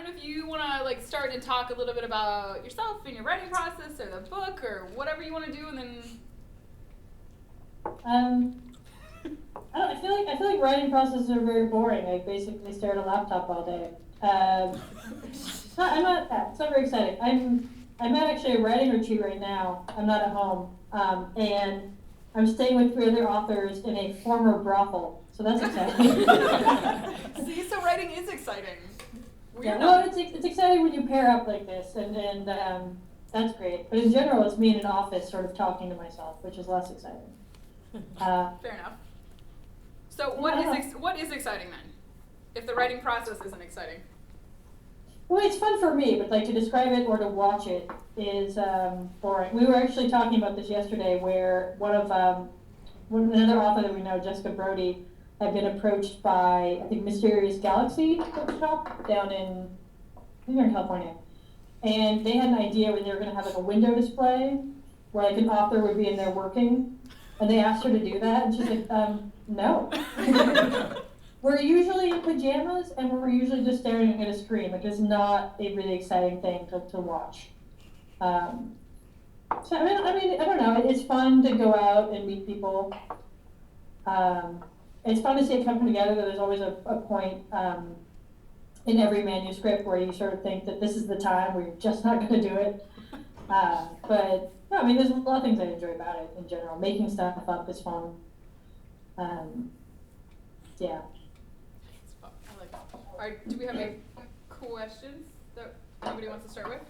don't know if you want to like start and talk a little bit about yourself and your writing process or the book or whatever you want to do, and then. I feel like writing processes are very boring. I basically stare at a laptop all day. It's not very exciting. I'm at actually a writing retreat right now. I'm not at home, and I'm staying with 3 other authors in a former brothel. So that's exciting. See, so writing is exciting. Well, it's exciting when you pair up like this, and that's great. But in general, it's me in an office sort of talking to myself, which is less exciting. Fair enough. So what is exciting then? If the writing process isn't exciting? Well, it's fun for me, but like to describe it or to watch it is boring. We were actually talking about this yesterday, where another author that we know, Jessica Brody, had been approached by, I think, Mysterious Galaxy bookshop down in California, and they had an idea where they were going to have like a window display where like an author would be in there working, and they asked her to do that, and she's like, no. We're usually in pajamas, and we're usually just staring at a screen. Like, it's not a really exciting thing to watch. So, I mean, I don't know. It's fun to go out and meet people. It's fun to see it come together. There's always a point in every manuscript where you sort of think that this is the time where you're just not going to do it. But, no, I mean, there's a lot of things I enjoy about it in general. Making stuff up is fun. Yeah. I like that. Do we have any questions that anybody wants to start with?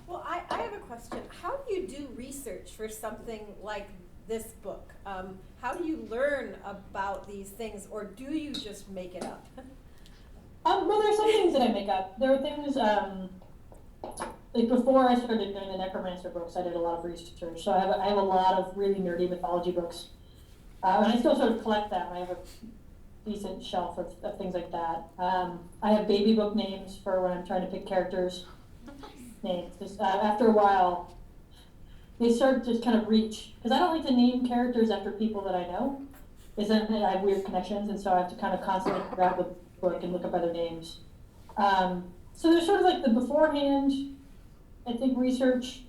Well, I have a question. How do you do research for something like this book? How do you learn about these things, or do you just make it up? Well, there's some things that I make up. There are things, like before I started doing the Necromancer books, I did a lot of research. So I have a lot of really nerdy mythology books. And I still sort of collect them. I have a decent shelf of things like that. I have baby book names for when I'm trying to pick characters' names. Because after a while, they start to just kind of reach. Because I don't like to name characters after people that I know. Because then I have weird connections, and so I have to kind of constantly grab the book and look up other names. So there's sort of like the beforehand, I think, research.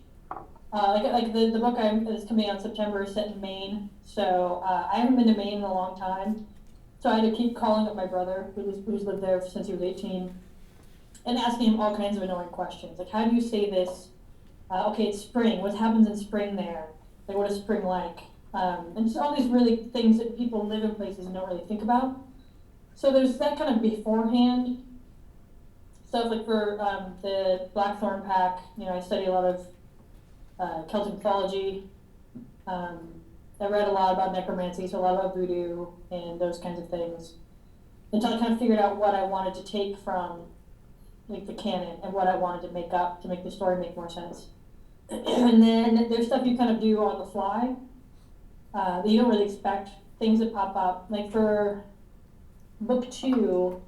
Like the book that's coming out in September is set in Maine. So I haven't been to Maine in a long time. So I had to keep calling up my brother, who's lived there since he was 18, and asking him all kinds of annoying questions. Like, how do you say this? Okay, it's spring. What happens in spring there? Like, what is spring like? And just all these really things that people live in places and don't really think about. So there's that kind of beforehand stuff. Like for the Blackthorn Pack, I study a lot of Celtic mythology. I read a lot about necromancy, so a lot about voodoo and those kinds of things, until I kind of figured out what I wanted to take from like the canon and what I wanted to make up to make the story make more sense. And then there's stuff you kind of do on the fly that you don't really expect, things that pop up. Like for book 2,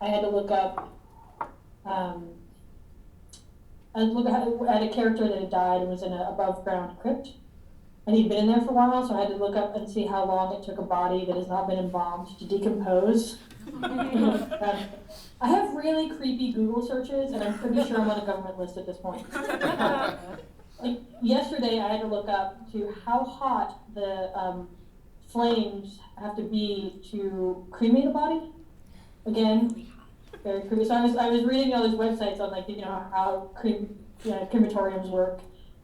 I had to look up, I had a character that had died and was in an above ground crypt. And he'd been in there for a while, so I had to look up and see how long it took a body that has not been embalmed to decompose. I have really creepy Google searches, and I'm pretty sure I'm on a government list at this point. Like yesterday, I had to look up to how hot the flames have to be to cremate a body. Again, very creepy. So I was reading all these websites on how crematoriums work,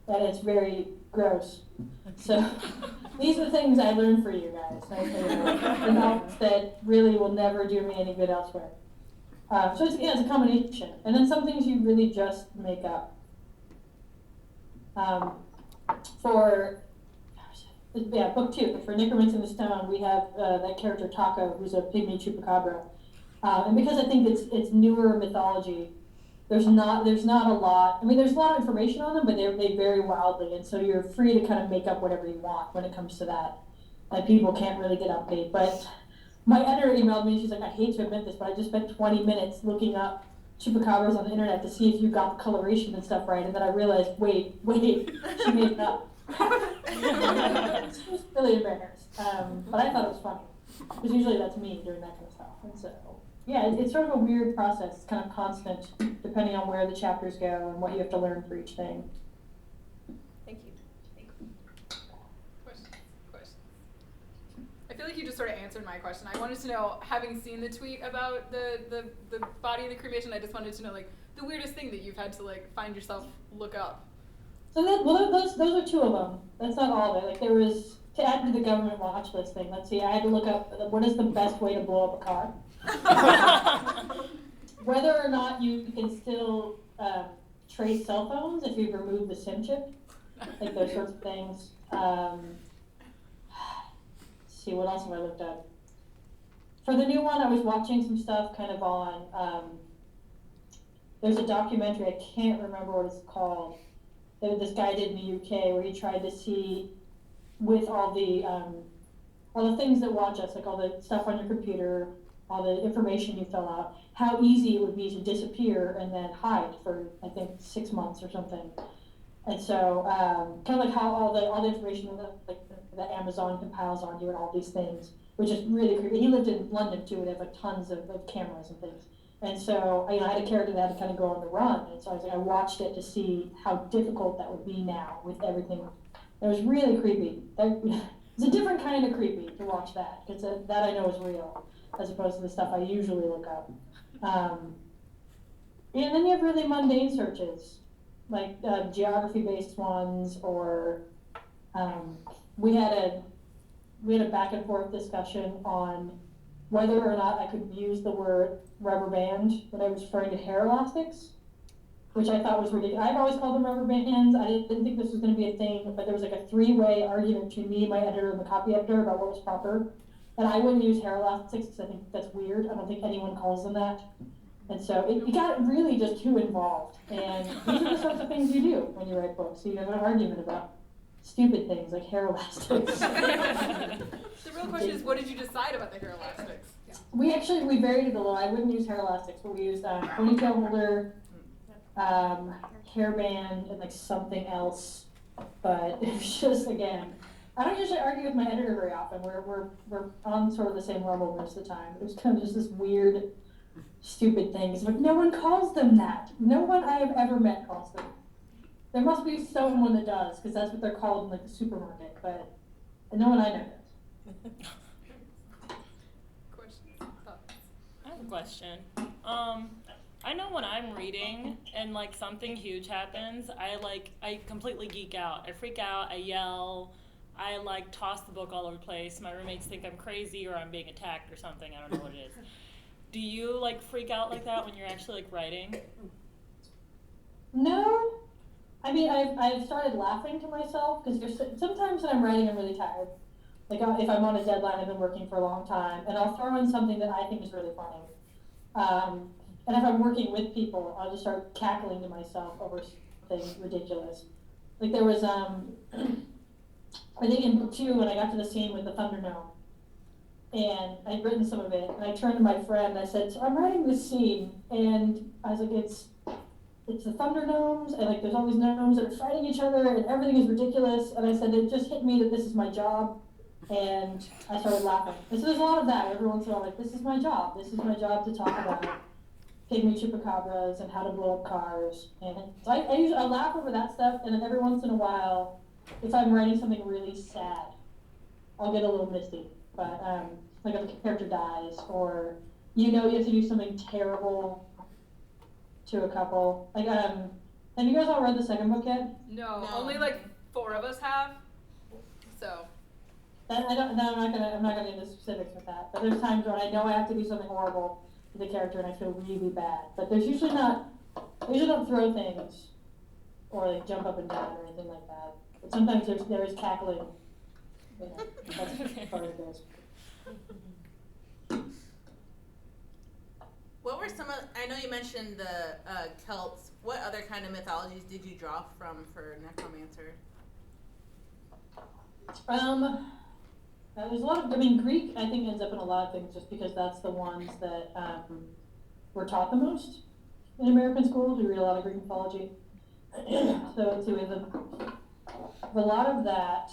and it's very gross. So these are the things I learned for you guys. The knowledge that really will never do me any good elsewhere. So it's a combination. And then some things you really just make up. For book 2, for Necromancer in the Stone, we have that character Taco, who's a pygmy chupacabra. And because I think it's newer mythology, there's not a lot. I mean, there's a lot of information on them, but they vary wildly, and so you're free to kind of make up whatever you want when it comes to that. Like, people can't really get updated. But my editor emailed me, and she's like, I hate to admit this, but I just spent 20 minutes looking up chupacabras on the internet to see if you got the coloration and stuff right, and then I realized, wait, she made it up. She was really embarrassed. But I thought it was funny, because usually that's me doing that kind of stuff. And so, yeah, it's sort of a weird process. It's kind of constant depending on where the chapters go and what you have to learn for each thing. Thank you. Questions? I feel like you just sort of answered my question. I wanted to know, having seen the tweet about the body of the cremation, I just wanted to know, like, the weirdest thing that you've had to, like, find yourself look up. So those are two of them. That's not all of it. Like there was, to add to the government watch list thing, let's see, I had to look up what is the best way to blow up a car. Whether or not you can still trace cell phones if you've removed the SIM chip, like those sorts of things. Let's see, what else have I looked up? For the new one, I was watching some stuff kind of on, there's a documentary, I can't remember what it's called, that this guy did in the UK where he tried to see with all the things that watch us, like all the stuff on your computer, all the information you fill out, how easy it would be to disappear and then hide for, I think, 6 months or something. And so, kind of like how all the information that Amazon compiles on you and all these things, which is really creepy. He lived in London too, they have like tons of cameras and things. And so, I had a character that had to kind of go on the run, and so I watched it to see how difficult that would be now with everything. It was really creepy. It's a different kind of creepy to watch that, because that I know is real, as opposed to the stuff I usually look up. And then you have really mundane searches, like geography-based ones, or we had a back and forth discussion on whether or not I could use the word rubber band when I was referring to hair elastics, which I thought was ridiculous. I've always called them rubber bands. I didn't think this was going to be a thing, but there was like a three-way argument between me, my editor, and the copy editor about what was proper. And I wouldn't use hair elastics because I think that's weird. I don't think anyone calls them that. And so it got really just too involved. And these are the sorts of things you do when you write books. So you have an argument about stupid things like hair elastics. The real question is, what did you decide about the hair elastics? Yeah. We varied it a little. I wouldn't use hair elastics, but we used ponytail holder, hairband, and like something else. But it was just, again, I don't usually argue with my editor very often. We're on sort of the same level most of the time. It was kind of just this weird, stupid thing. It's like, no one calls them that. No one I have ever met calls them. There must be someone that does, because that's what they're called in like the supermarket, but no one I know does. Questions? Thoughts? I have a question. I know when I'm reading and like something huge happens, I completely geek out. I freak out, I yell, I like toss the book all over the place. My roommates think I'm crazy or I'm being attacked or something. I don't know what it is. Do you like freak out like that when you're actually like writing? No. I mean, I've started laughing to myself, because sometimes when I'm writing, I'm really tired. Like if I'm on a deadline, I've been working for a long time, and I'll throw in something that I think is really funny. And if I'm working with people, I'll just start cackling to myself over something ridiculous. Like there was, I think in book 2, when I got to the scene with the Thunder Gnome, and I'd written some of it, and I turned to my friend, and I said, so I'm writing this scene, and I was like, it's the Thunder Gnomes, and like there's all these gnomes that are fighting each other, and everything is ridiculous, and I said, it just hit me that this is my job, and I started laughing. And so there's a lot of that, every once in a while, like, this is my job to talk about pygmy chupacabras and how to blow up cars, and so I laugh over that stuff, and then every once in a while, if I'm writing something really sad, I'll get a little misty, but like if a character dies, or you have to do something terrible to a couple. Like, have you guys all read the second book yet? No, only like 4 of us have. So. I'm not gonna get into specifics with that. But there's times when I know I have to do something horrible to the character and I feel really bad. But there's usually I usually don't throw things or like jump up and down or anything like that. But sometimes there is cackling. That's part of it. What were some of, I know you mentioned the Celts, what other kind of mythologies did you draw from for Necromancer? There's a lot of, Greek I think ends up in a lot of things just because that's the ones that were taught the most in American schools. We read a lot of Greek mythology. So we have a lot of that.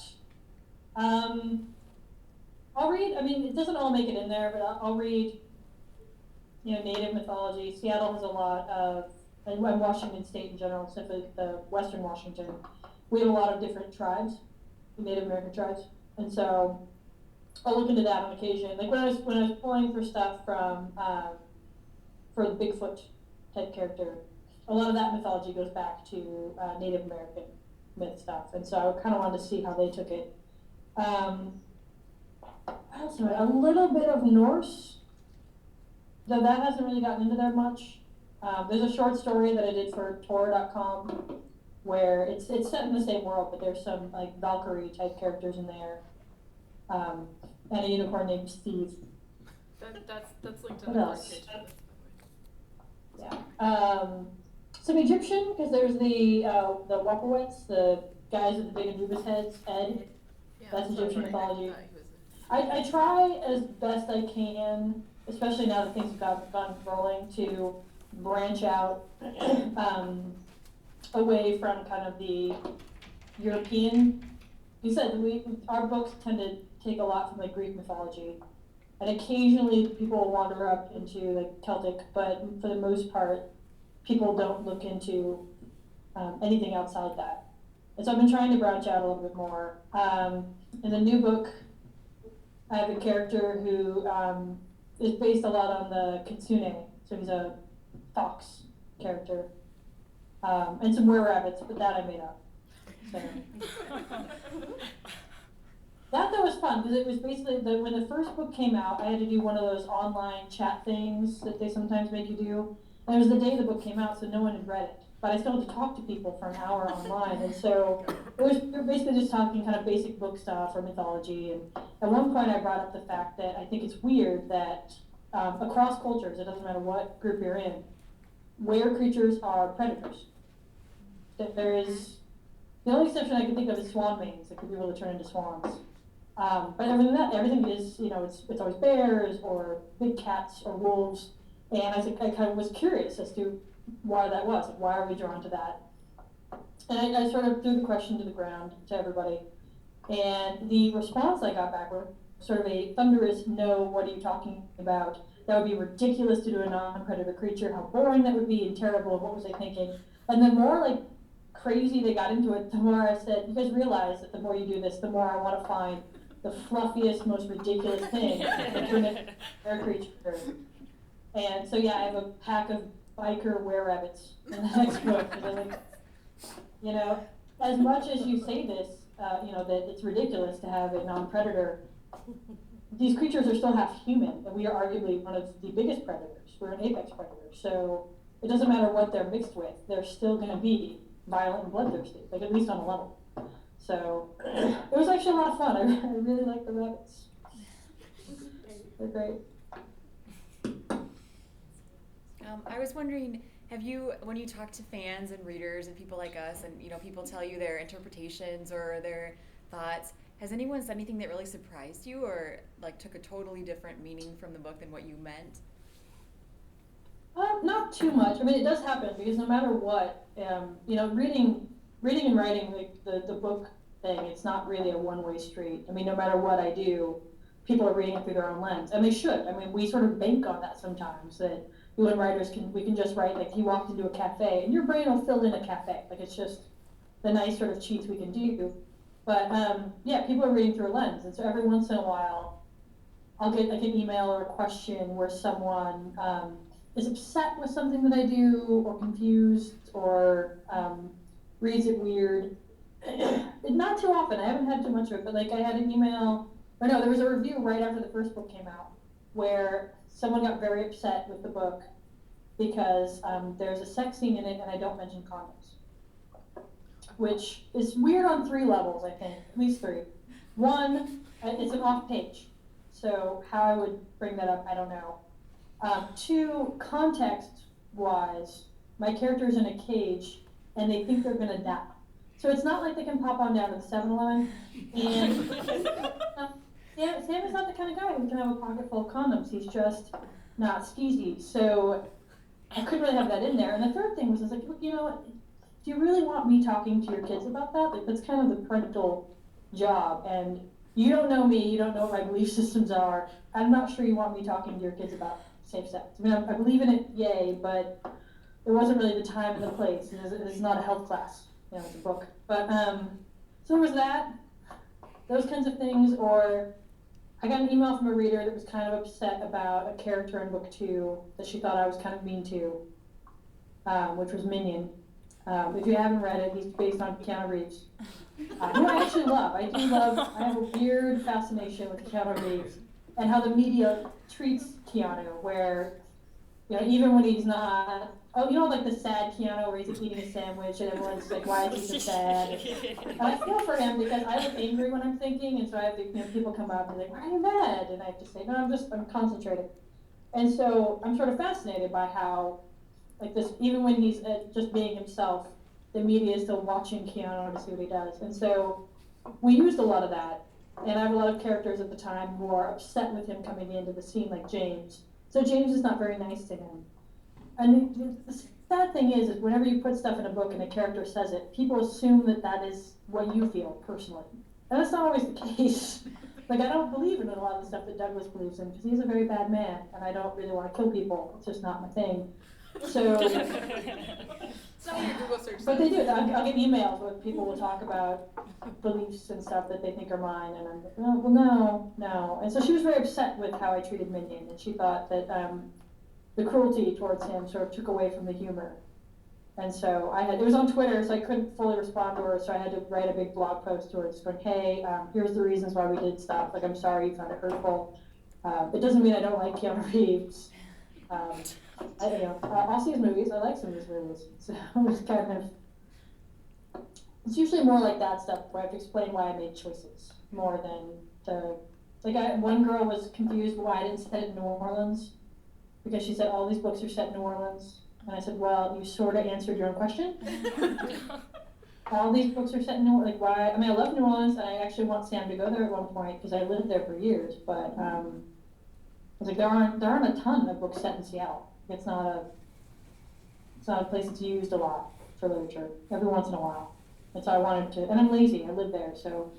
I'll read, it doesn't all make it in there, but I'll read native mythology. Seattle has a lot of and Washington State in general, specifically the Western Washington, we have a lot of different tribes, Native American tribes, and so I'll look into that on occasion. Like when I was pulling for stuff from for the Bigfoot type character, a lot of that mythology goes back to Native American myth stuff, and so I kind of wanted to see how they took it. I also know a little bit of Norse, though that hasn't really gotten into there much. There's a short story that I did for Tor.com where it's set in the same world, but there's some like Valkyrie type characters in there, and a unicorn named Steve. That's linked to What the else? first page. Yeah. Some Egyptian, because there's the Wapawets, the guys with the big Anubis heads, Ed. Yeah, That's Egyptian right. mythology. I thought he was I try as best I can, especially now that things have gone rolling, to branch out away from kind of the European. You said our books tend to take a lot from like Greek mythology, and occasionally people wander up into like Celtic, but for the most part, people don't look into anything outside that. And so I've been trying to branch out a little bit more. In the new book, I have a character who is based a lot on the kitsune, so he's a fox character, and some were-rabbits, but that I made up. So. That though was fun, because it was basically, when the first book came out, I had to do one of those online chat things that they sometimes make you do, and it was the day the book came out, so no one had read it. But I still had to talk to people for an hour online, and so we were basically just talking kind of basic book stuff or mythology. And at one point, I brought up the fact that I think it's weird that across cultures, it doesn't matter what group you're in, were creatures are predators. That there is the only exception I can think of is swan manes that could be able to turn into swans. But other than that, everything is, it's always bears or big cats or wolves. And I kind of was curious as to why that was. Like, why are we drawn to that? And I sort of threw the question to the ground to everybody. And the response I got back were sort of a thunderous no, what are you talking about? That would be ridiculous to do a non-predator creature. How boring that would be and terrible. What was I thinking? And the more like crazy they got into it, the more I said, you guys realize that the more you do this, the more I want to find the fluffiest, most ridiculous thing to turn into a creature. And so yeah, I have a pack of biker were-rabbits in the next book. As much as you say this, that it's ridiculous to have a non-predator, these creatures are still half human, and we are arguably one of the biggest predators. We're an apex predator, so it doesn't matter what they're mixed with, they're still going to be violent and bloodthirsty, like at least on a level. So it was actually a lot of fun. I really like the rabbits. They're great. I was wondering, have you, when you talk to fans and readers and people like us, and people tell you their interpretations or their thoughts, has anyone said anything that really surprised you or like took a totally different meaning from the book than what you meant? Not too much. I mean, it does happen because no matter what, reading and writing, like the book thing, it's not really a one-way street. I mean, no matter what I do, people are reading it through their own lens, and they should. I mean, we sort of bank on that sometimes, that you and writers we can just write, like you walked into a cafe and your brain will fill in a cafe. Like it's just the nice sort of cheats we can do. But people are reading through a lens, and so every once in a while, I'll get like an email or a question where someone is upset with something that I do, or confused, or reads it weird. Not too often. I haven't had too much of it, but like I had an email, or no, there was a review right after the first book came out where someone got very upset with the book because there's a sex scene in it and I don't mention condoms. Which is weird on 3 levels, I think, at least 3. 1, it's an off page, so how I would bring that up, I don't know. 2, context-wise, my character's in a cage and they think they're gonna die. So it's not like they can pop on down to the 7-Eleven and Sam is not the kind of guy who can have a pocket full of condoms. He's just not skeezy. So I couldn't really have that in there. And the third thing was, I was like, do you really want me talking to your kids about that? Like, that's kind of the parental job. And you don't know me. You don't know what my belief systems are. I'm not sure you want me talking to your kids about safe sex. I mean, I believe in it, yay, but it wasn't really the time and the place. It's not a health class, it's a book. But so there was that, those kinds of things. Or I got an email from a reader that was kind of upset about a character in book 2 that she thought I was kind of mean to, which was Minion. If you haven't read it, he's based on Keanu Reeves. Who I actually love. I have a weird fascination with Keanu Reeves and how the media treats Keanu, where, even when he's not, like the sad Keanu where he's eating a sandwich and everyone's like, why is he so sad? And I feel for him because I look angry when I'm thinking, and so I have people come up and they're like, why are you mad? And I have to say, no, I'm concentrating. And so I'm sort of fascinated by how, like this, even when he's just being himself, the media is still watching Keanu to see what he does. And so we used a lot of that. And I have a lot of characters at the time who are upset with him coming into the scene, like James. So James is not very nice to him. And the sad thing is whenever you put stuff in a book and a character says it, people assume that is what you feel personally. And that's not always the case. Like, I don't believe in a lot of the stuff that Douglas believes in, because he's a very bad man, and I don't really want to kill people. It's just not my thing. So, It's not what your Google search but says. they do. I'll get emails where people will talk about beliefs and stuff that they think are mine, and I'm like, oh, well, no. And so she was very upset with how I treated Minion, and she thought that the cruelty towards him sort of took away from the humor. And so it was on Twitter, so I couldn't fully respond to her, so I had to write a big blog post to her just going, hey, here's the reasons why we did stuff. Like, I'm sorry you found it hurtful. It doesn't mean I don't like Keanu Reeves. I'll see his movies. I like some of his movies. So it's usually more like that stuff where I have to explain why I made choices more than one girl was confused why I didn't set it in New Orleans, because she said all these books are set in New Orleans. And I said, well, you sort of answered your own question. All these books are set in New Orleans. Like, why? I mean, I love New Orleans, and I actually want Sam to go there at one point because I lived there for years. But I was like, there aren't a ton of books set in Seattle. It's not a place that's used a lot for literature. Every once in a while. And so I wanted to, and I'm lazy. I live there, so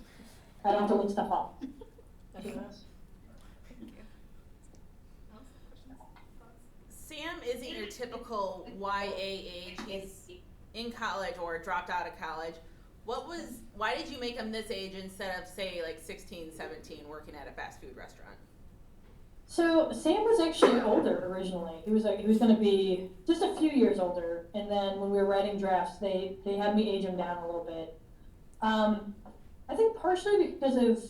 I don't have to look stuff up. Anything else? Sam isn't your typical YA age. He's in college or dropped out of college. Why did you make him this age instead of, say, like 16, 17, working at a fast food restaurant? So Sam was actually older originally. He was going to be just a few years older, and then when we were writing drafts, they had me age him down a little bit. I think partially because of,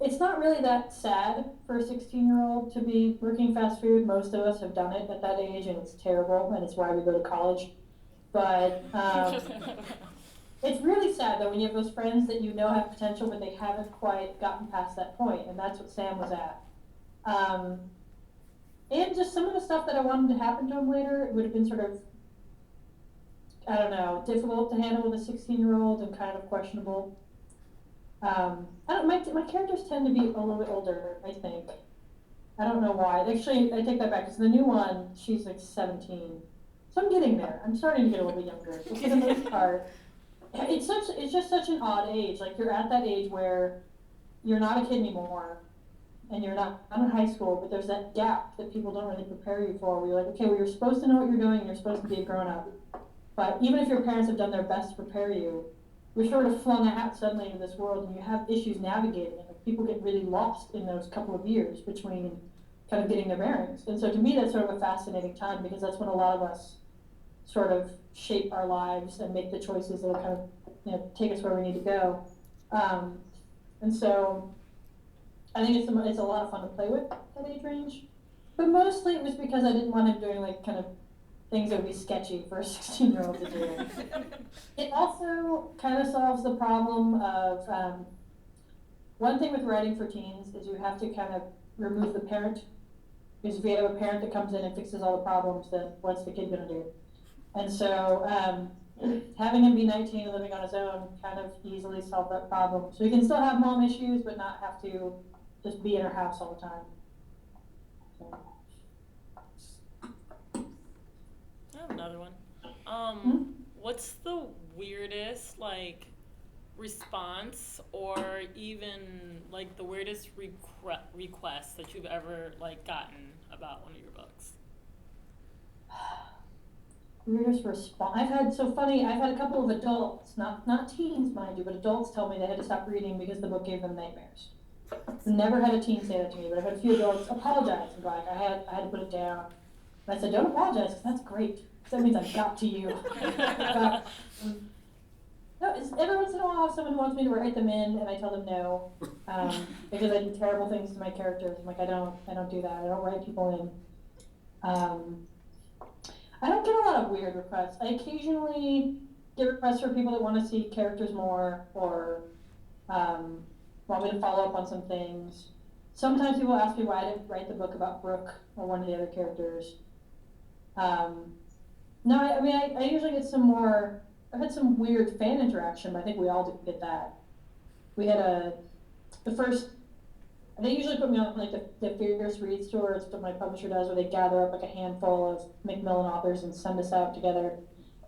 it's not really that sad for a 16-year-old to be working fast food. Most of us have done it at that age, and it's terrible, and it's why we go to college. But it's really sad, though, when you have those friends that you know have potential, but they haven't quite gotten past that point, and that's what Sam was at. And just some of the stuff that I wanted to happen to him later would have been sort of, I don't know, difficult to handle with a 16-year-old and kind of questionable. My characters tend to be a little bit older, I think. I don't know why. Actually, I take that back, because the new one, she's like 17. So I'm getting there. I'm starting to get a little bit younger. But for the most part, it's just such an odd age. Like, you're at that age where you're not a kid anymore, and you're not in high school, but there's that gap that people don't really prepare you for, where you're like, okay, well, you're supposed to know what you're doing, and you're supposed to be a grown-up. But even if your parents have done their best to prepare you, you're sort of flung out suddenly into this world, and you have issues navigating it. Like, people get really lost in those couple of years between kind of getting their bearings. And so to me, that's sort of a fascinating time, because that's when a lot of us sort of shape our lives and make the choices that will kind of, take us where we need to go. And so I think it's a lot of fun to play with that age range. But mostly it was because I didn't want him doing like kind of things that would be sketchy for a 16-year-old to do. It also kind of solves the problem of, one thing with writing for teens is you have to kind of remove the parent. Because if you have a parent that comes in and fixes all the problems, then what's the kid going to do? And so having him be 19 and living on his own kind of easily solved that problem. So he can still have mom issues, but not have to just be in her house all the time. So. I have another one. What's the weirdest, like, response or even, like, the weirdest request that you've ever, like, gotten about one of your books? weirdest response. I've had a couple of adults, not teens, mind you, but adults tell me they had to stop reading because the book gave them nightmares. Never had a teen say that to me, but I've had a few adults apologize and go like, I had to put it down. And I said, don't apologize, because that's great. 'Cause that means I got to you. But, no, every once in a while, someone wants me to write them in, and I tell them no, because I do terrible things to my characters. I'm like, I don't do that. I don't write people in. I don't get a lot of weird requests. I occasionally get requests for people that want to see characters more, or want me to follow up on some things. Sometimes people ask me why I didn't write the book about Brooke or one of the other characters. No, I usually get some more. I've had some weird fan interaction, but I think we all get that. We had they usually put me on like the Fierce Reads tour. It's what my publisher does, where they gather up like a handful of Macmillan authors and send us out together.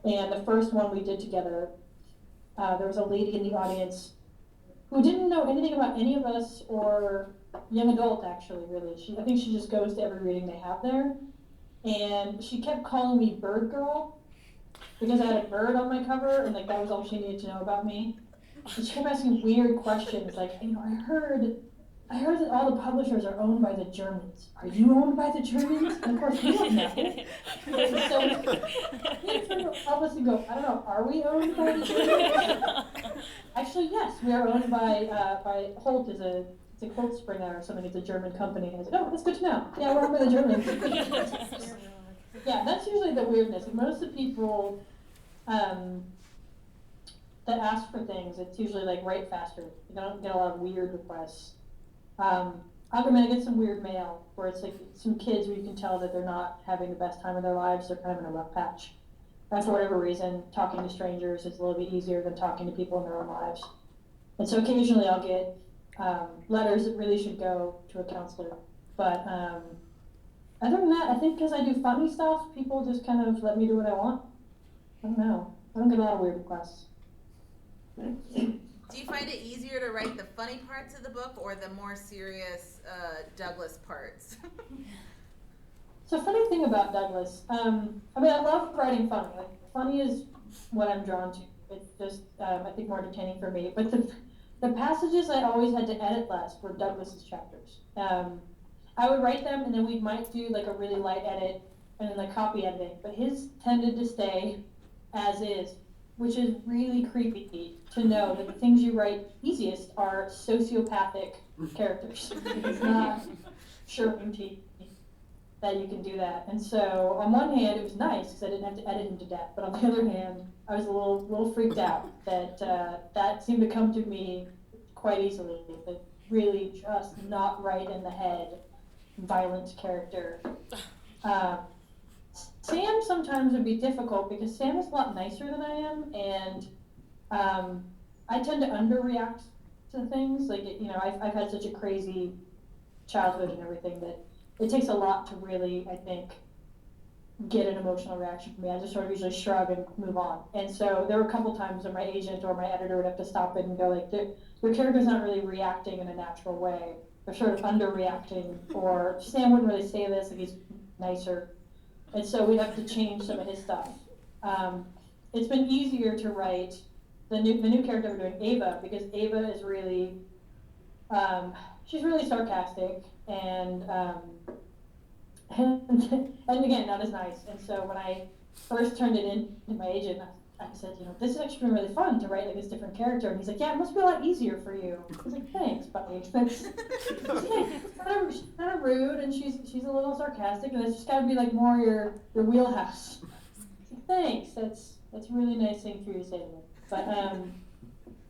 And the first one we did together, there was a lady in the audience who didn't know anything about any of us, or young adult actually, really. I think she just goes to every reading they have there. And she kept calling me Bird Girl because I had a bird on my cover, and like that was all she needed to know about me. And she kept asking weird questions, like, I heard that all the publishers are owned by the Germans. Are you owned by the Germans? And of course, we don't know. So we had to help us and go, I don't know, are we owned by the Germans? Actually, yes, we are owned by Holt. It's like Holt Springer or something. It's a German company. And I was like, oh, that's good to know. Yeah, we're owned by the Germans. Yeah, that's usually the weirdness. Like, most of the people that ask for things, it's usually like write faster. You don't get a lot of weird requests. I get some weird mail where it's like some kids where you can tell that they're not having the best time of their lives. They're kind of in a rough patch. And for whatever reason, talking to strangers is a little bit easier than talking to people in their own lives. And so occasionally I'll get letters that really should go to a counselor. But other than that, I think because I do funny stuff, people just kind of let me do what I want. I don't know. I don't get a lot of weird requests. Do you find it easier to write the funny parts of the book or the more serious Douglas parts? So funny thing about Douglas, I love writing funny. Like, funny is what I'm drawn to. It's just, I think, more entertaining for me. But the passages I always had to edit less were Douglas's chapters. I would write them, and then we might do like a really light edit, and then like copy editing. But his tended to stay as is, which is really creepy to know that the things you write easiest are sociopathic characters. It's not certainty that you can do that. And so on one hand, it was nice because I didn't have to edit him to death. But on the other hand, I was a little freaked out that that seemed to come to me quite easily. That really just not right in the head, violent character. Sam sometimes would be difficult because Sam is a lot nicer than I am, and I tend to underreact to things. Like, I've had such a crazy childhood and everything that it takes a lot to really, I think, get an emotional reaction from me. I just sort of usually shrug and move on. And so there were a couple times when my agent or my editor would have to stop it and go like, your character's not really reacting in a natural way. They're sort of underreacting, or Sam wouldn't really say this if he's nicer. And so we'd have to change some of his stuff. It's been easier to write the new character we're doing, Ava, because Ava is really, she's really sarcastic and again, not as nice. And so when I first turned it in to my agent, I said, this has actually been really fun to write like this different character. And he's like, yeah, it must be a lot easier for you. I was like, thanks, buddy. That's kind of rude, and she's a little sarcastic, and it's just got to be like more your wheelhouse. Like, thanks. That's a really nice thing for you to say to me. But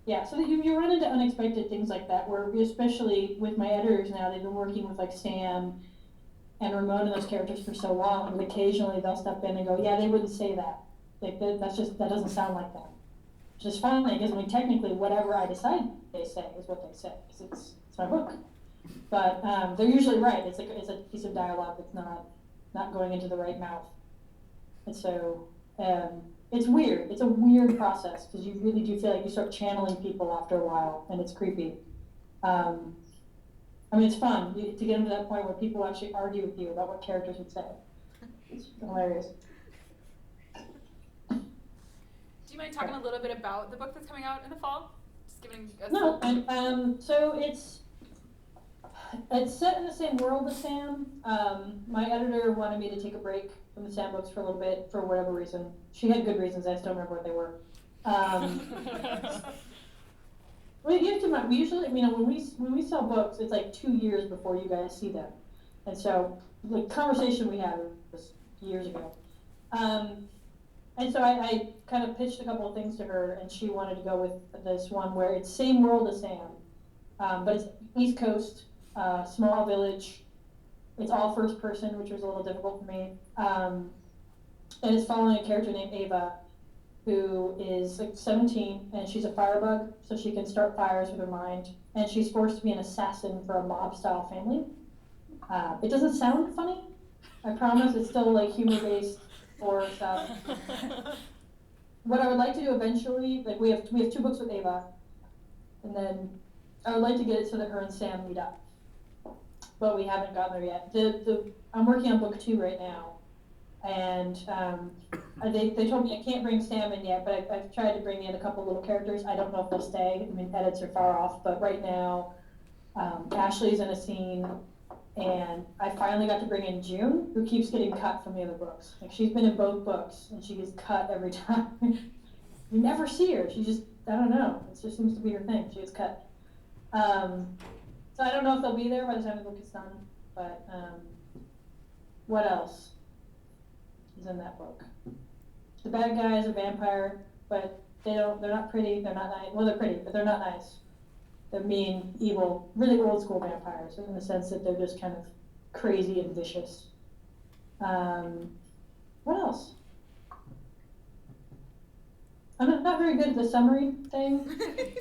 yeah, so you run into unexpected things like that, where especially with my editors now, they've been working with like Sam and Ramon and those characters for so long, and occasionally they'll step in and go, yeah, they wouldn't say that. Like, that doesn't sound like that. Which is funny, because technically whatever I decide they say is what they say, because it's my book. But they're usually right. It's a piece of dialogue that's not going into the right mouth. And so it's weird. It's a weird process, because you really do feel like you start channeling people after a while, and it's creepy. It's fun to get them to that point where people actually argue with you about what characters would say. It's hilarious. mind talking a little bit about the book that's coming out in the fall? Just giving us No, so it's set in the same world as Sam. My editor wanted me to take a break from the Sam books for a little bit for whatever reason. She had good reasons. I just don't remember what they were. Well, you have to mind, we usually, when we sell books, it's like 2 years before you guys see them. And so the conversation we had was years ago. And so I kind of pitched a couple of things to her, and she wanted to go with this one where it's same world as Sam, but it's East Coast, small village. It's all first person, which was a little difficult for me. And it's following a character named Ava, who is like 17, and she's a firebug, so she can start fires with her mind. And she's forced to be an assassin for a mob-style family. It doesn't sound funny. I promise. It's still like humor-based horror stuff. What I would like to do eventually, like we have 2 books with Ava, and then I would like to get it so that her and Sam meet up. But we haven't gotten there yet. I'm working on book 2 right now. And they told me I can't bring Sam in yet, but I've tried to bring in a couple little characters. I don't know if they'll stay. I mean, edits are far off, but right now, Ashley's in a scene, and I finally got to bring in June, who keeps getting cut from the other books. Like, she's been in both books, and she gets cut every time. You never see her. She just, I don't know. It just seems to be her thing. She gets cut. So I don't know if they'll be there by the time the book is done, but what else is in that book? The bad guy is a vampire, but they're not pretty, they're not nice. Well, they're pretty, but they're not nice. They're mean, evil, really old school vampires in the sense that they're just kind of crazy and vicious. What else? I'm not very good at the summary thing.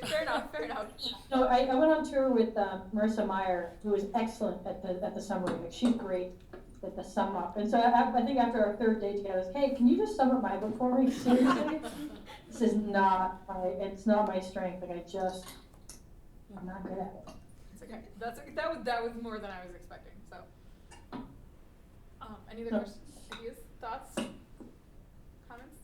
Fair enough, fair enough. No, I went on tour with Marissa Meyer, who was excellent at the summary. Like, she's great at the sum up. And so I think after our 3rd day together, I was, hey, can you just sum up my book for me? Seriously? This is not my strength. Like, I'm not good at it. It's okay. That was more than I was expecting. So, any other questions, ideas, thoughts, comments?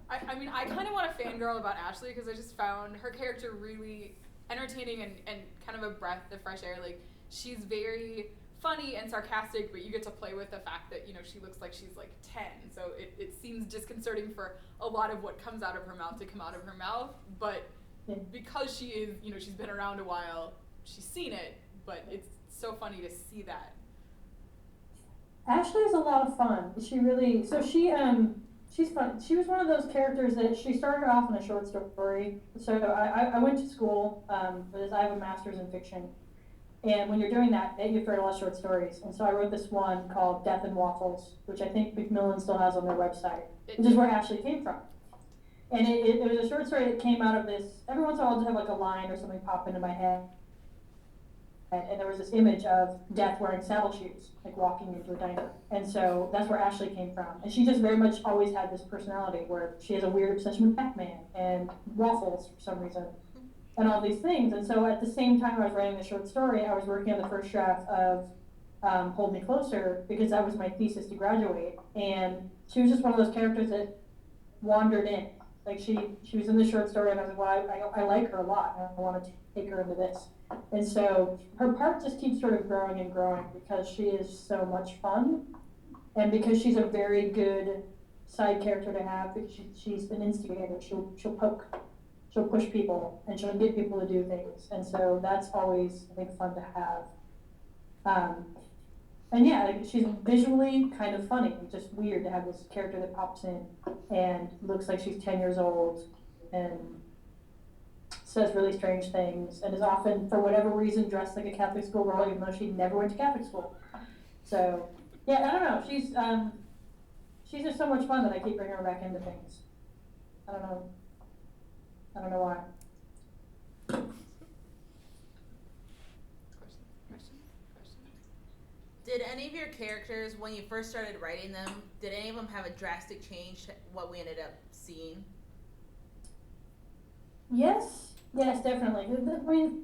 I mean, I kind of want to fangirl about Ashley because I just found her character really entertaining and kind of a breath of fresh air. Like, she's very funny and sarcastic, but you get to play with the fact that, she looks like she's like 10. So it seems disconcerting for a lot of what comes out of her mouth to come out of her mouth. But because she is, she's been around a while, she's seen it, but it's so funny to see that. Ashley is a lot of fun. She's fun. She was one of those characters that she started off in a short story. So I went to school, because I have a master's in fiction. And when you're doing that, you have to write a lot of short stories. And so I wrote this one called Death and Waffles, which I think Macmillan still has on their website, which is where Ashley came from. And it was a short story that came out of this. Every once in a while I'll just have like a line or something pop into my head. And there was this image of Death wearing saddle shoes, like walking into a diner. And so that's where Ashley came from. And she just very much always had this personality where she has a weird obsession with Pac-Man and waffles for some reason, and all these things. And so at the same time I was writing the short story, I was working on the first draft of Hold Me Closer, because that was my thesis to graduate. And she was just one of those characters that wandered in. Like, she was in the short story, and I was like, well, I like her a lot, and I want to take her into this. And so her part just keeps sort of growing and growing because she is so much fun, and because she's a very good side character to have, because she's an instigator. She'll poke, she'll push people, and she'll get people to do things. And so that's always, I think, fun to have. And yeah, like, she's visually kind of funny. It's just weird to have this character that pops in and looks like she's 10 years old and says really strange things and is often, for whatever reason, dressed like a Catholic schoolgirl, even though she never went to Catholic school. So yeah, I don't know. She's just so much fun that I keep bringing her back into things. I don't know why. Did any of your characters, when you first started writing them, did any of them have a drastic change to what we ended up seeing? Yes, definitely. I mean,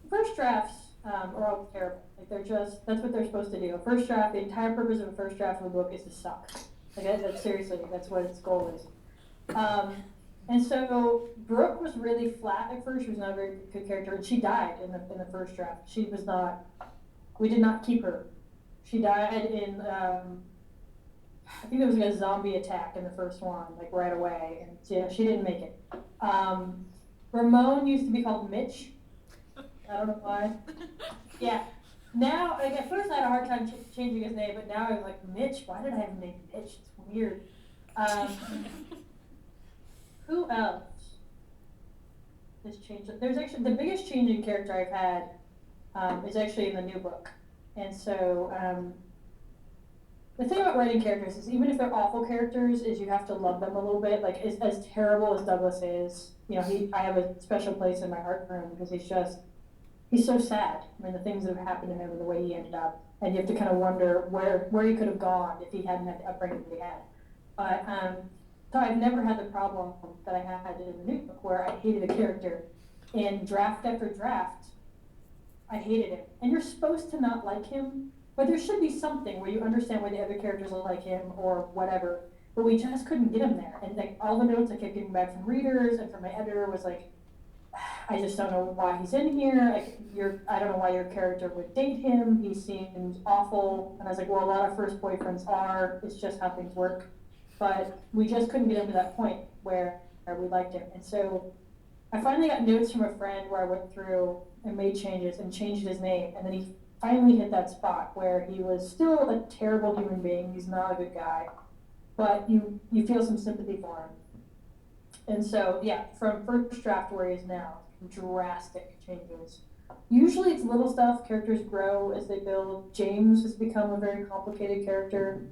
first drafts are all terrible. Like, that's what they're supposed to do. A first draft, the entire purpose of a first draft of a book is to suck. Like, seriously, that's what its goal is. And so Brooke was really flat at first. She was not a very good character, and she died in the first draft. She was not. We did not keep her. She died in. I think there was like a zombie attack in the first one, like right away, and yeah, she didn't make it. Ramon used to be called Mitch. I don't know why. Yeah. Now, like at first I had a hard time changing his name, but now I'm like, Mitch? Why did I have him named Mitch? It's weird. Who else has changed? There's actually, the biggest change in character I've had is actually in the new book. And so, the thing about writing characters is even if they're awful characters, is you have to love them a little bit. Like, as terrible as Douglas is, you know, I have a special place in my heart for him because he's so sad. I mean, the things that have happened to him and the way he ended up. And you have to kind of wonder where he could have gone if he hadn't had the upbringing that he had. But, so I've never had the problem that I had in the new book where I hated a character. And draft after draft, I hated him. And you're supposed to not like him, but there should be something where you understand why the other characters are like him or whatever. But we just couldn't get him there. And like all the notes I kept getting back from readers and from my editor was like, I just don't know why he's in here. I don't know why your character would date him. He seems awful. And I was like, well, a lot of first boyfriends are. It's just how things work. But we just couldn't get him to that point where we liked him. And so I finally got notes from a friend where I went through and made changes and changed his name. And then he finally hit that spot where he was still a terrible human being. He's not a good guy. But you feel some sympathy for him. And so, yeah, from first draft where he is now, drastic changes. Usually it's little stuff. Characters grow as they build. James has become a very complicated character.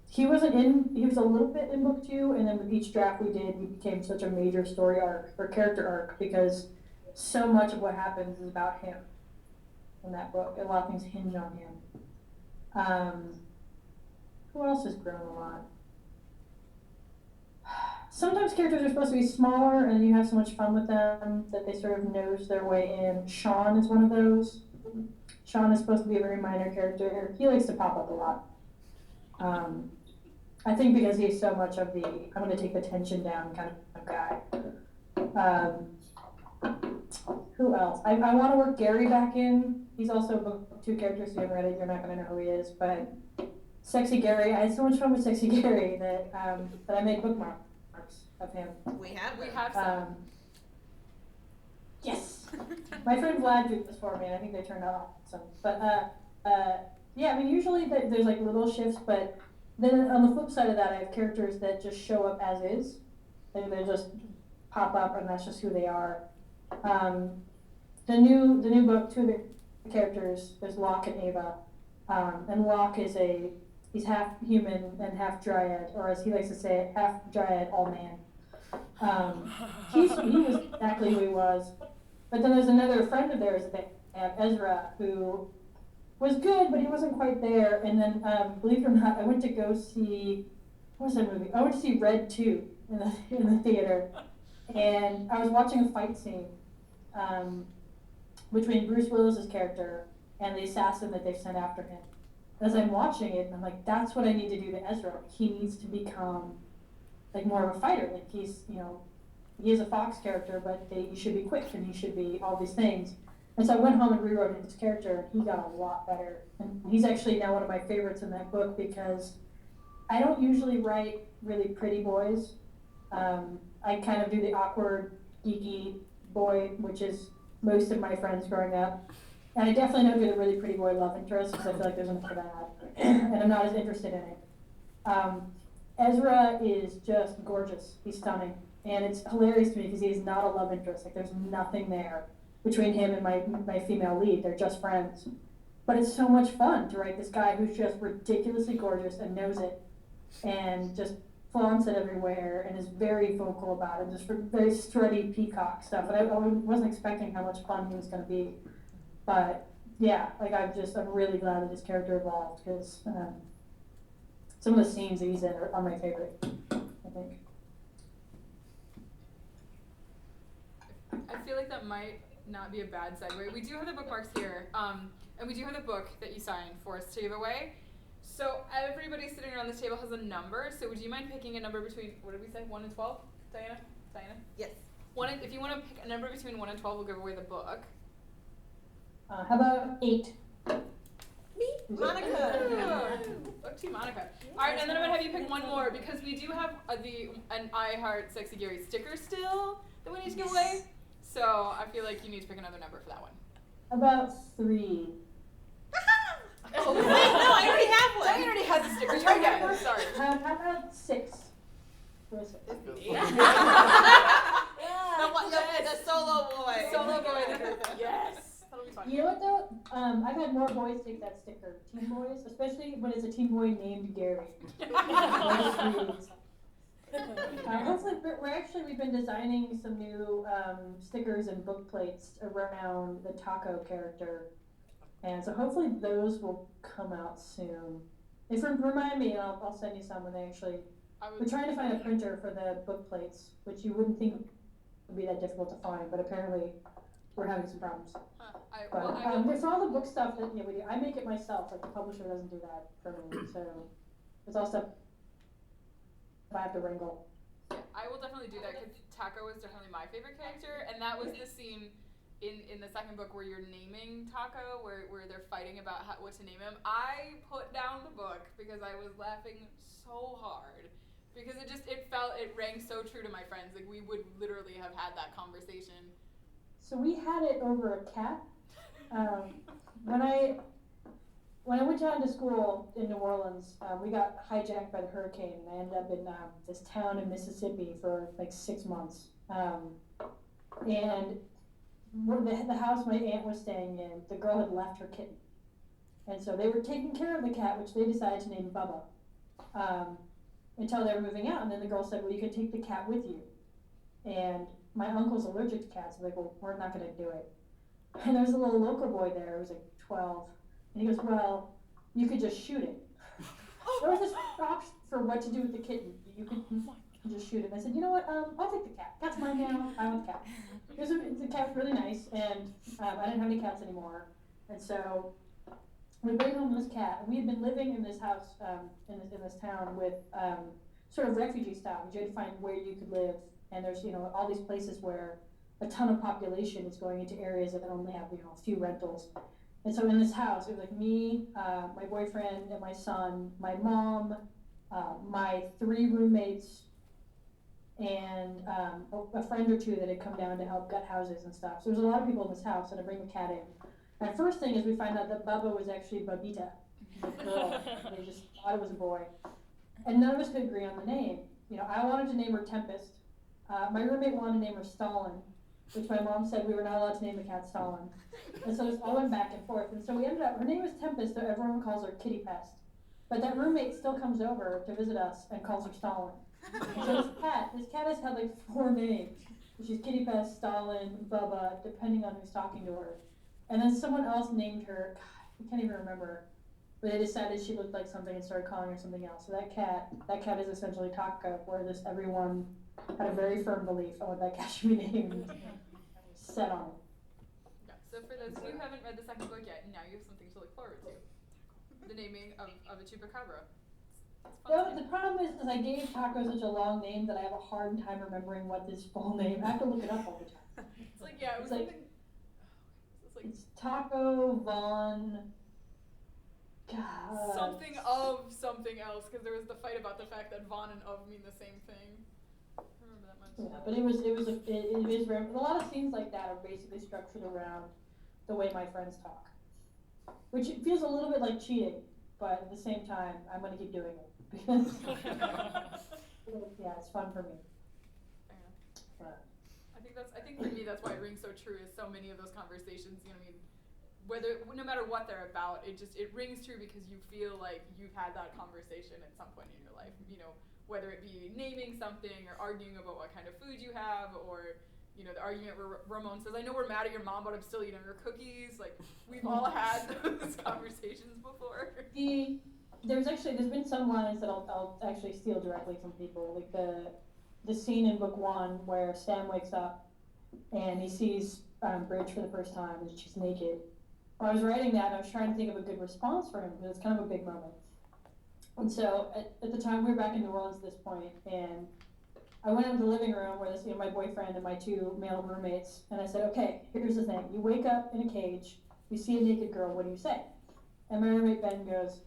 He was a little bit in book 2, and then with each draft we did, he became such a major story arc or character arc because so much of what happens is about him in that book. A lot of things hinge on him. Who else has grown a lot? Sometimes characters are supposed to be smaller and you have so much fun with them that they sort of nose their way in. Sean is one of those. Sean is supposed to be a very minor character. He likes to pop up a lot. I think because he's so much of the I'm going to take the tension down kind of guy. Who else? I want to work Gary back in. He's also a book 2 character, so you haven't read it, you're not going to know who he is. But Sexy Gary, I had so much fun with Sexy Gary that I made bookmarks of him. We have some. Yes. My friend Vlad did this for me, and I think they turned out awesome. But yeah, I mean, usually there's like little shifts, but then on the flip side of that, I have characters that just show up as is. They just pop up, and that's just who they are. The new book, 2 of the characters, there's Locke and Ava, and Locke is he's half human and half dryad, or as he likes to say it, half dryad, all man. He was exactly who he was. But then there's another friend of theirs that they have, Ezra, who was good, but he wasn't quite there. And then, believe it or not, I went to go see, what was that movie? I went to see Red 2 in the theater. And I was watching a fight scene between Bruce Willis's character and the assassin that they sent after him. As I'm watching it, I'm like, that's what I need to do to Ezra. He needs to become like more of a fighter. Like he is a Fox character, but he should be quick and he should be all these things. And so I went home and rewrote his character, and he got a lot better. And he's actually now one of my favorites in that book because I don't usually write really pretty boys. I kind of do the awkward, geeky boy, which is most of my friends growing up. And I definitely don't do the really pretty boy love interest because I feel like there's enough of that. And I'm not as interested in it. Ezra is just gorgeous. He's stunning. And it's hilarious to me because he's not a love interest. Like there's nothing there between him and my female lead. They're just friends. But it's so much fun to write this guy who's just ridiculously gorgeous and knows it. And just flaunts it everywhere and is very vocal about it. Just very strutty peacock stuff. And I wasn't expecting how much fun he was going to be. But yeah, like I'm really glad that his character evolved because some of the scenes that he's in are my favorite, I think. I feel like that might not be a bad segue. We do have the bookmarks here, and we do have the book that you signed for us to give away. So everybody sitting around this table has a number. So would you mind picking a number between, what did we say, 1 and 12? Diana? Yes. If you want to pick a number between 1 and 12, we'll give away the book. How about 8? Me, Monica. Book to Monica. All right, and then I'm gonna have you pick one more because we do have an I Heart Sexy Gary sticker still that we need to give away. So I feel like you need to pick another number for that one. How about 3? Oh, wait, no, I already have one. Diane already has a sticker. Try again. Sorry. How about 6? The solo boy. Solo boy. Yes. That'll be fun. You know what though? I've had more boys take that sticker. Teen boys, especially when it's a teen boy named Gary. Hopefully, we've been designing some new stickers and book plates around the Taco character, and so hopefully those will come out soon. If you remind me, I'll send you some when they actually. We're trying to find a printer for the book plates, which you wouldn't think would be that difficult to find, but apparently we're having some problems. But for all the book stuff that we do, I make it myself. Like the publisher doesn't do that for me, so it's all stuff I have to wrangle. Yeah, I will definitely do that because Taco was definitely my favorite character, and that was the scene in the second book where you're naming Taco, where they're fighting about what to name him. I put down the book because I was laughing so hard because it rang so true to my friends. Like we would literally have had that conversation. So we had it over a cat. When I went down to school in New Orleans, we got hijacked by the hurricane, and I ended up in this town in Mississippi for like 6 months. And the house my aunt was staying in, the girl had left her kitten, and so they were taking care of the cat, which they decided to name Bubba, until they were moving out. And then the girl said, "Well, you can take the cat with you." And my uncle's allergic to cats, so like, "Well, we're not going to do it." And there was a little local boy there, who was like 12, and he goes, "Well, you could just shoot it." There was this box for what to do with the kitten. You could just shoot it. And I said, "You know what? I'll take the cat. Cat's mine now. I want the cat." The cat was really nice, and I didn't have any cats anymore, and so we bring home this cat. And we had been living in this house in this town with sort of refugee style. You had to find where you could live, and there's all these places where a ton of population is going into areas that only have a few rentals. And so in this house, it was like me, my boyfriend, and my son, my mom, my 3 roommates, and a friend or 2 that had come down to help gut houses and stuff. So there's a lot of people in this house, and I bring the cat in. And the first thing is we find out that Bubba was actually Babita, the girl. They just thought it was a boy. And none of us could agree on the name. I wanted to name her Tempest. My roommate wanted to name her Stalin, which my mom said we were not allowed to name the cat Stalin. And so this all went back and forth. And so we ended up, her name was Tempest, so everyone calls her Kitty Pest. But that roommate still comes over to visit us and calls her Stalin. And so this cat has had like 4 names, which is Kitty Pest, Stalin, Bubba, depending on who's talking to her. And then someone else named her, God, I can't even remember, but they decided she looked like something and started calling her something else. So that cat is essentially Taco, where everyone had a very firm belief on what that cat should be named. Set on it. Yeah, so for those who haven't read the second book yet, now you have something to look forward to. The naming of a chupacabra. The problem is I gave Taco such a long name that I have a hard time remembering what his full name. I have to look it up all the time. It's like, yeah, it was like, something. It's Taco Von. God. Something of something else, because there was the fight about the fact that Von and of mean the same thing. I remember that much. Yeah, but it is rare. A lot of scenes like that are basically structured around the way my friends talk, which feels a little bit like cheating, but at the same time, I'm going to keep doing it because yeah, it's fun for me. But I think for me that's why it rings so true. Is so many of those conversations, no matter what they're about, it rings true because you feel like you've had that conversation at some point in your life. Whether it be naming something or arguing about what kind of food you have, or the argument where Ramon says, "I know we're mad at your mom, but I'm still eating her cookies." Like we've all had those conversations before. There's been some lines that I'll actually steal directly from people, like the scene in book 1 where Sam wakes up and he sees Bridge for the first time and she's naked. When I was writing that, I was trying to think of a good response for him because it's kind of a big moment. And so at the time, we were back in New Orleans at this point, and I went into the living room where this, my boyfriend and my 2 male roommates, and I said, okay, here's the thing. You wake up in a cage, you see a naked girl, what do you say? And my roommate Ben goes,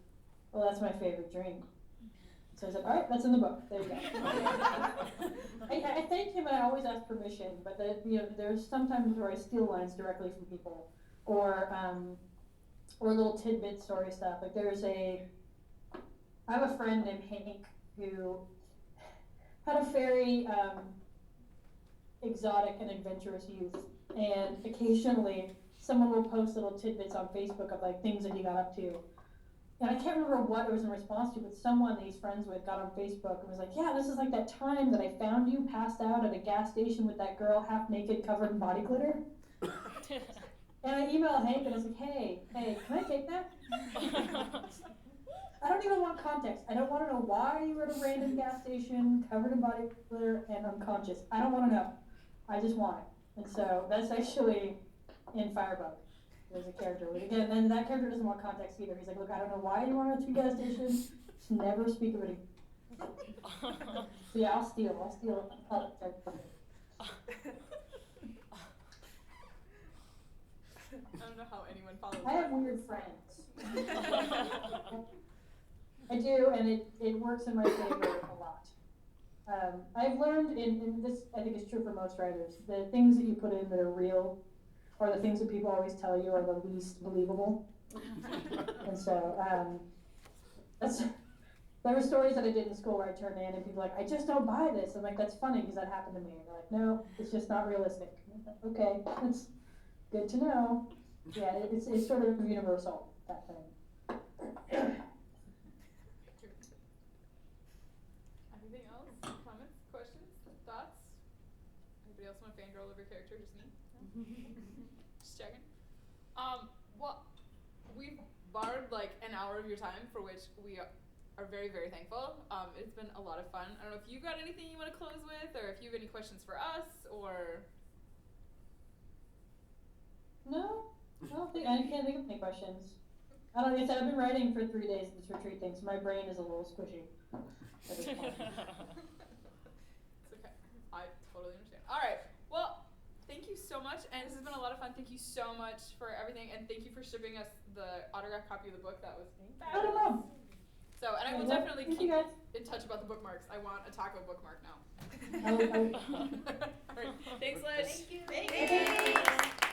well, that's my favorite dream. So I said, all right, that's in the book. There you go. I thank him, and I always ask permission, but there's sometimes where I steal lines directly from people, or little tidbit story stuff. Like I have a friend named Hank who had a very exotic and adventurous youth, and occasionally someone will post little tidbits on Facebook of like things that he got up to. And I can't remember what it was in response to, but someone that he's friends with got on Facebook and was like, yeah, this is like that time that I found you passed out at a gas station with that girl half naked covered in body glitter. And I emailed Hank and I was like, hey, can I take that? I don't even want context. I don't want to know why you were at a random gas station covered in body glitter and unconscious. I don't want to know. I just want it. And so that's actually in Firebug. There's a character. Again, then that character doesn't want context either. He's like, look, I don't know why you want to 2 gas stations. Just never speak of it again. So yeah, I'll steal. I don't know how anyone follows I have weird friends. I do, and it works in my favor a lot. I've learned, and this I think is true for most writers, the things that you put in that are real are the things that people always tell you are the least believable. And so there were stories that I did in school where I turned in and people were like, I just don't buy this. I'm like, that's funny because that happened to me. And they're like, no, it's just not realistic. Like, okay, that's good to know. Yeah, it's sort of universal, that thing. Anything else? Comments? Questions? Thoughts? Anybody else want to fangirl over character? Just me? No? Just checking. Well, we've borrowed like an hour of your time, for which we are very, very thankful. It's been a lot of fun. I don't know if you got anything you want to close with, or if you have any questions for us, or... No, I can't think of any questions. I don't know, I've been writing for 3 days at this retreat thing, so my brain is a little squishy. It's okay. I totally understand. All right. Well, thank you so much, and this has been a lot of fun. Thank you so much for everything, and thank you for shipping us the autographed copy of the book. That was fabulous. I don't know. So, and I will definitely keep in touch about the bookmarks. I want a taco bookmark now. All right. Thanks, Lish. Thank you.